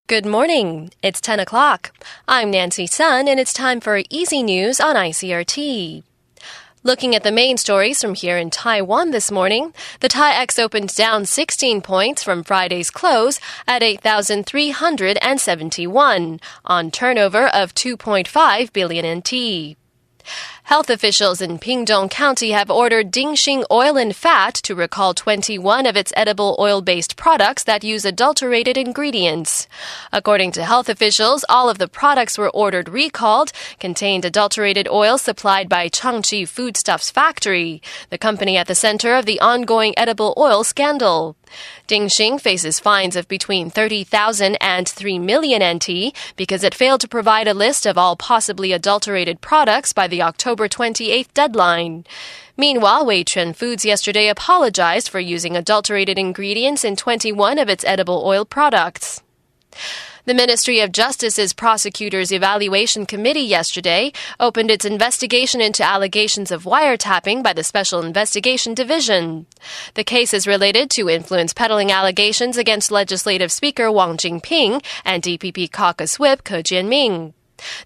Good morning. It's 10 o'clock. I'm Nancy Sun, and it's time for Easy News on ICRT. Looking at the main stories from here in Taiwan this morning, the TAIEX opened down 16 points from Friday's close at 8,371 on turnover of 2.5 billion NT. Health officials in Pingdong County have ordered Dingxing Oil and Fat to recall 21 of its edible oil-based products that use adulterated ingredients. According to health officials, all of the products were ordered recalled, contained adulterated oil supplied by Changchi Foodstuffs Factory, the company at the center of the ongoing edible oil scandal. Dingxing faces fines of between 30,000 and 3 million NT because it failed to provide a list of all possibly adulterated products by the October 28th deadline. Meanwhile, Weichuan Foods yesterday apologized for using adulterated ingredients in 21 of its edible oil products. The Ministry of Justice's Prosecutors Evaluation Committee yesterday opened its investigation into allegations of wiretapping by the Special Investigation Division. The case is related to influence peddling allegations against Legislative Speaker Wang Jingping and DPP caucus whip Ke Jianming.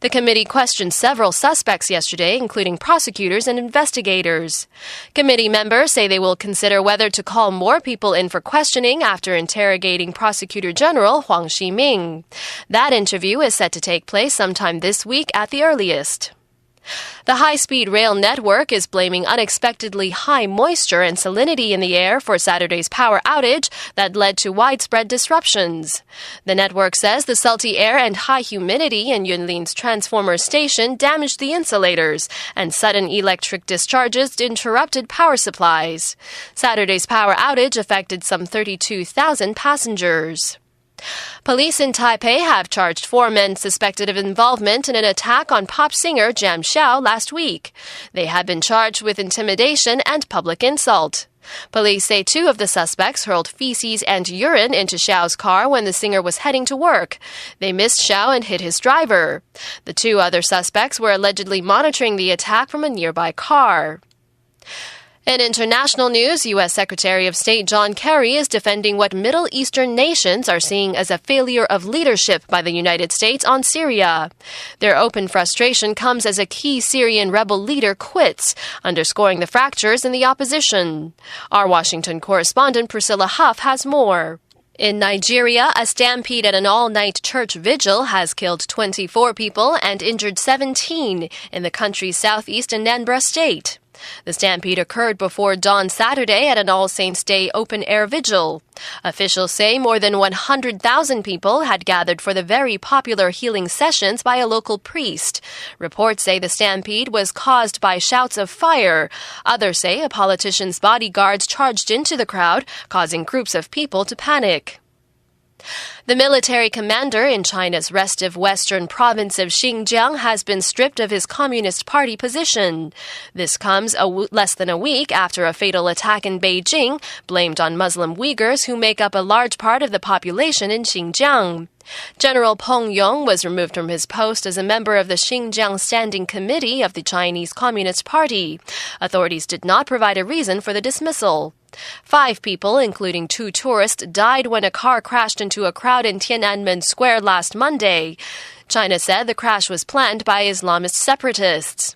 The committee questioned several suspects yesterday, including prosecutors and investigators. Committee members say they will consider whether to call more people in for questioning after interrogating Prosecutor General Huang Ximing. That interview is set to take place sometime this week at the earliest. The high-speed rail network is blaming unexpectedly high moisture and salinity in the air for Saturday's power outage that led to widespread disruptions. The network says the salty air and high humidity in Yunlin's transformer station damaged the insulators, and sudden electric discharges interrupted power supplies. Saturday's power outage affected some 32,000 passengers. Police in Taipei have charged 4 men suspected of involvement in an attack on pop singer Jam Xiao last week. They have been charged with intimidation and public insult. Police say 2 of the suspects hurled feces and urine into Xiao's car when the singer was heading to work. They missed Xiao and hit his driver. The 2 other suspects were allegedly monitoring the attack from a nearby car. In international news, U.S. Secretary of State John Kerry is defending what Middle Eastern nations are seeing as a failure of leadership by the United States on Syria. Their open frustration comes as a key Syrian rebel leader quits, underscoring the fractures in the opposition. Our Washington correspondent Priscilla Huff has more. In Nigeria, a stampede at an all-night church vigil has killed 24 people and injured 17 in the country's southeast Anambra state. The stampede occurred before dawn Saturday at an All Saints' Day open-air vigil. Officials say more than 100,000 people had gathered for the very popular healing sessions by a local priest. Reports say the stampede was caused by shouts of fire. Others say a politician's bodyguards charged into the crowd, causing groups of people to panic. The military commander in China's restive western province of Xinjiang has been stripped of his Communist Party position. This comes less than a week after a fatal attack in Beijing blamed on Muslim Uyghurs who make up a large part of the population in Xinjiang. General Peng Yong was removed from his post as a member of the Xinjiang Standing Committee of the Chinese Communist Party. Authorities did not provide a reason for the dismissal. 5 people, including 2 tourists, died when a car crashed into a crowd in Tiananmen Square last Monday. China said the crash was planned by Islamist separatists.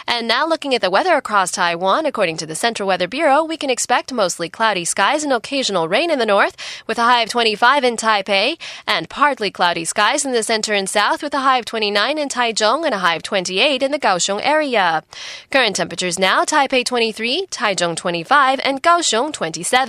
And now looking at the weather across Taiwan, according to the Central Weather Bureau, we can expect mostly cloudy skies and occasional rain in the north, with a high of 25 in Taipei, and partly cloudy skies in the center and south, with a high of 29 in Taichung and a high of 28 in the Kaohsiung area. Current temperatures now, Taipei 23, Taichung 25, and Kaohsiung 27.